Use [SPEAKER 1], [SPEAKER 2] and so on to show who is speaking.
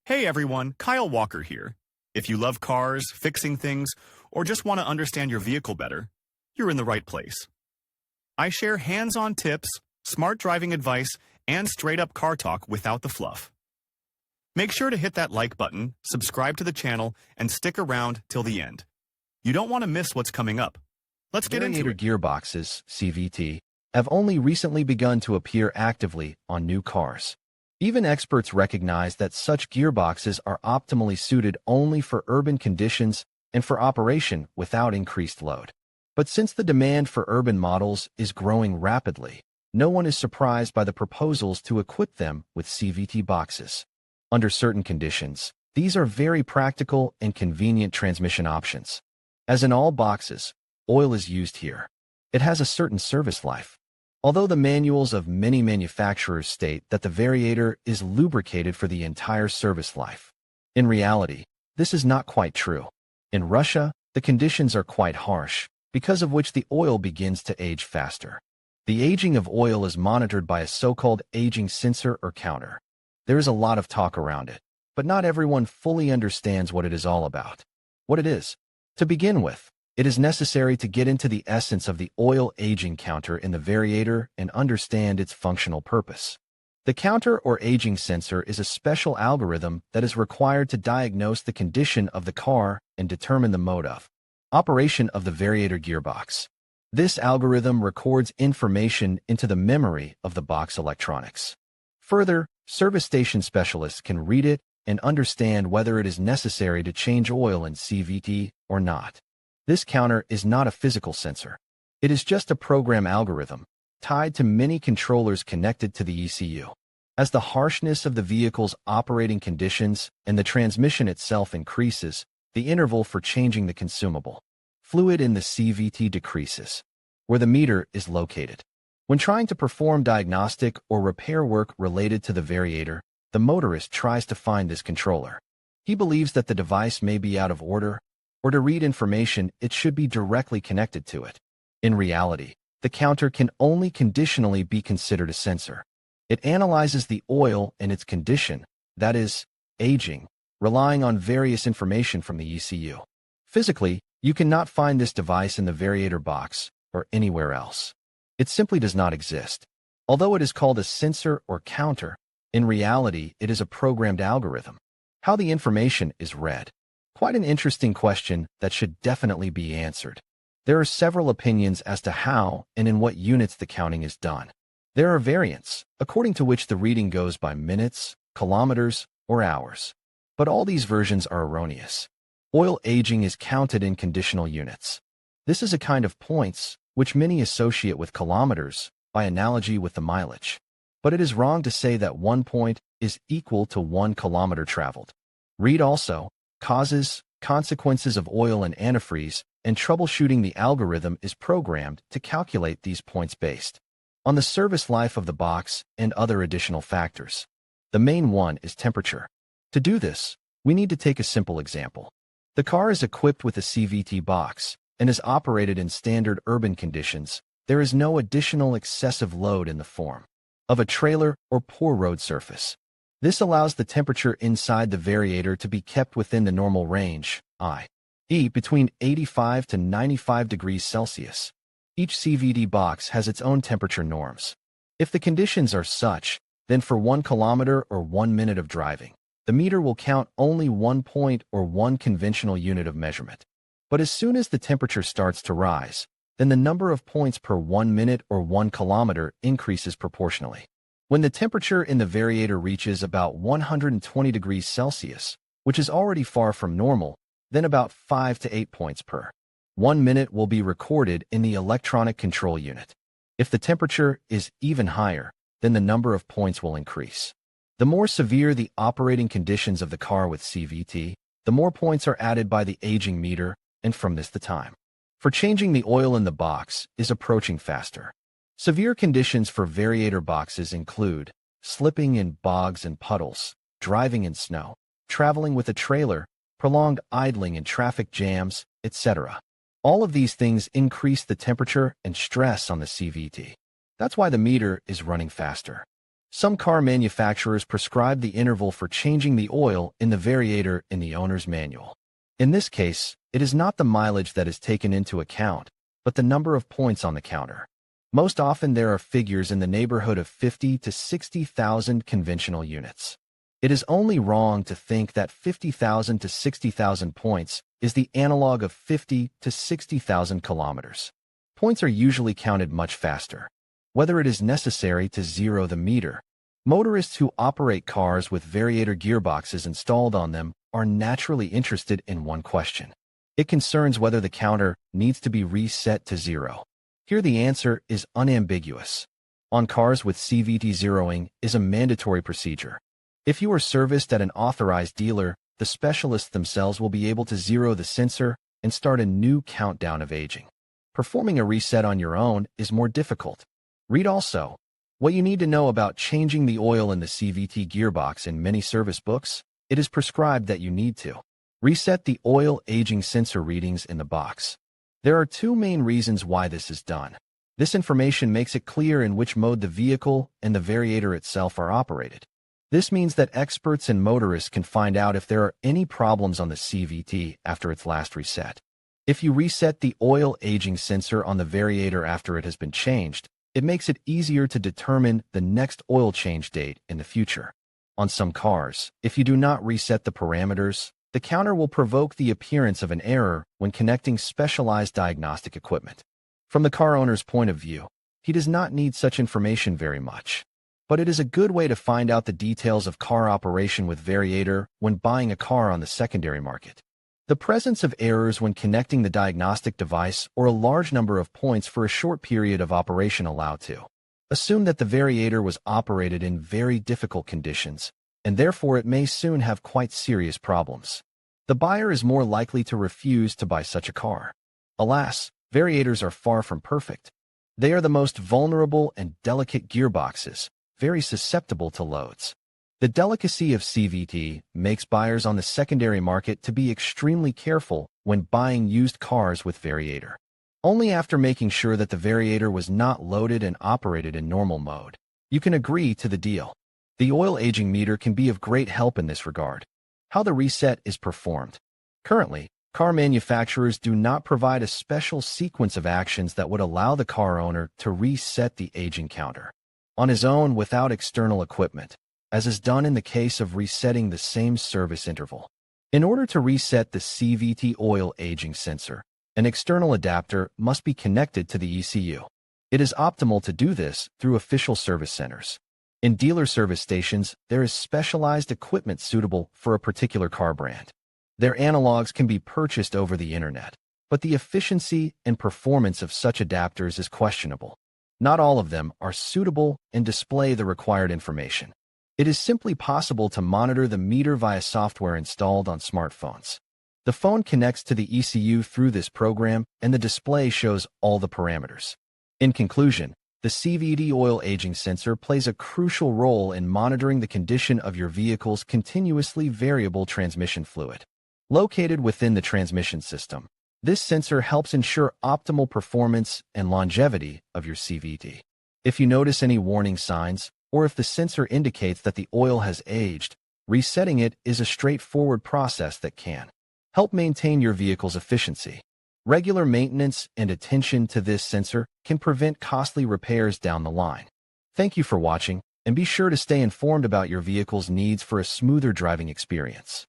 [SPEAKER 1] Hey everyone, Kyle Walker here. If you love cars, fixing things, or just want to understand your vehicle better, you're in the right place. I share hands-on tips, smart driving advice, and straight-up car talk without the fluff. Make sure to hit that like button, subscribe to the channel, and stick around till the end. You don't want to miss what's coming up. Let's get into it.
[SPEAKER 2] Gearboxes, CVT, have only recently begun to appear actively on new cars. Even experts recognize that such gearboxes are optimally suited only for urban conditions and for operation without increased load. But since the demand for urban models is growing rapidly, no one is surprised by the proposals to equip them with CVT boxes. Under certain conditions, these are very practical and convenient transmission options. As in all boxes, oil is used here. It has a certain service life. Although the manuals of many manufacturers state that the variator is lubricated for the entire service life. In reality, this is not quite true. In Russia, the conditions are quite harsh, because of which the oil begins to age faster. The aging of oil is monitored by a so-called aging sensor or counter. There is a lot of talk around it, but not everyone fully understands what it is all about. What it is. To begin with, it is necessary to get into the essence of the oil aging counter in the variator and understand its functional purpose. The counter or aging sensor is a special algorithm that is required to diagnose the condition of the car and determine the mode of operation of the variator gearbox. This algorithm records information into the memory of the box electronics. Further, service station specialists can read it and understand whether it is necessary to change oil in CVT or not. This counter is not a physical sensor. It is just a program algorithm, tied to many controllers connected to the ECU. As the harshness of the vehicle's operating conditions and the transmission itself increases, the interval for changing the consumable fluid in the CVT decreases, where the meter is located. When trying to perform diagnostic or repair work related to the variator, the motorist tries to find this controller. He believes that the device may be out of order, or to read information, it should be directly connected to it. In reality, the counter can only conditionally be considered a sensor. It analyzes the oil and its condition, that is, aging, relying on various information from the ECU. Physically, you cannot find this device in the variator box or anywhere else. It simply does not exist. Although it is called a sensor or counter, in reality, it is a programmed algorithm. How the information is read. Quite an interesting question that should definitely be answered. There are several opinions as to how and in what units the counting is done. There are variants, according to which the reading goes by minutes, kilometers, or hours. But all these versions are erroneous. Oil aging is counted in conditional units. This is a kind of points, which many associate with kilometers, by analogy with the mileage. But it is wrong to say that 1 point is equal to 1 kilometer traveled. Read also, causes, consequences of oil and antifreeze, and troubleshooting. The algorithm is programmed to calculate these points based on the service life of the box and other additional factors. The main one is temperature. To do this, we need to take a simple example. The car is equipped with a CVT box and is operated in standard urban conditions. There is no additional excessive load in the form of a trailer or poor road surface. This allows the temperature inside the variator to be kept within the normal range, i.e. between 85 to 95 degrees Celsius. Each CVT box has its own temperature norms. If the conditions are such, then for 1 kilometer or 1 minute of driving, the meter will count only 1 point or 1 conventional unit of measurement. But as soon as the temperature starts to rise, then the number of points per 1 minute or 1 kilometer increases proportionally. When the temperature in the variator reaches about 120 degrees Celsius, which is already far from normal, then about 5 to 8 points per 1 minute will be recorded in the electronic control unit. If the temperature is even higher, then the number of points will increase. The more severe the operating conditions of the car with CVT, the more points are added by the aging meter, and from this the time for changing the oil in the box is approaching faster. Severe conditions for variator boxes include slipping in bogs and puddles, driving in snow, traveling with a trailer, prolonged idling in traffic jams, etc. All of these things increase the temperature and stress on the CVT. That's why the meter is running faster. Some car manufacturers prescribe the interval for changing the oil in the variator in the owner's manual. In this case, it is not the mileage that is taken into account, but the number of points on the counter. Most often there are figures in the neighborhood of 50 to 60,000 conventional units. It is only wrong to think that 50,000 to 60,000 points is the analog of 50 to 60,000 kilometers. Points are usually counted much faster. Whether it is necessary to zero the meter, motorists who operate cars with variator gearboxes installed on them are naturally interested in one question. It concerns whether the counter needs to be reset to zero. Here the answer is unambiguous. On cars with CVT, zeroing is a mandatory procedure. If you are serviced at an authorized dealer, the specialists themselves will be able to zero the sensor and start a new countdown of aging. Performing a reset on your own is more difficult. Read also what you need to know about changing the oil in the CVT gearbox. In many service books, it is prescribed that you need to reset the oil aging sensor readings in the box. There are two main reasons why this is done. This information makes it clear in which mode the vehicle and the variator itself are operated. This means that experts and motorists can find out if there are any problems on the CVT after its last reset. If you reset the oil aging sensor on the variator after it has been changed, it makes it easier to determine the next oil change date in the future. On some cars, if you do not reset the parameters, the counter will provoke the appearance of an error when connecting specialized diagnostic equipment. From the car owner's point of view, he does not need such information very much. But it is a good way to find out the details of car operation with variator when buying a car on the secondary market. The presence of errors when connecting the diagnostic device or a large number of points for a short period of operation allow to assume that the variator was operated in very difficult conditions, and therefore it may soon have quite serious problems. The buyer is more likely to refuse to buy such a car. Alas, variators are far from perfect. They are the most vulnerable and delicate gearboxes, very susceptible to loads. The delicacy of CVT makes buyers on the secondary market to be extremely careful when buying used cars with variator. Only after making sure that the variator was not loaded and operated in normal mode, you can agree to the deal. The oil aging meter can be of great help in this regard. How the reset is performed. Currently, car manufacturers do not provide a special sequence of actions that would allow the car owner to reset the aging counter on his own without external equipment, as is done in the case of resetting the same service interval. In order to reset the CVT oil aging sensor, an external adapter must be connected to the ECU. It is optimal to do this through official service centers. In dealer service stations, there is specialized equipment suitable for a particular car brand. Their analogs can be purchased over the internet, but the efficiency and performance of such adapters is questionable. Not all of them are suitable and display the required information. It is simply possible to monitor the meter via software installed on smartphones. The phone connects to the ECU through this program, and the display shows all the parameters. In conclusion, the CVT oil aging sensor plays a crucial role in monitoring the condition of your vehicle's continuously variable transmission fluid. Located within the transmission system, this sensor helps ensure optimal performance and longevity of your CVT. If you notice any warning signs, or if the sensor indicates that the oil has aged, resetting it is a straightforward process that can help maintain your vehicle's efficiency. Regular maintenance and attention to this sensor can prevent costly repairs down the line. Thank you for watching, and be sure to stay informed about your vehicle's needs for a smoother driving experience.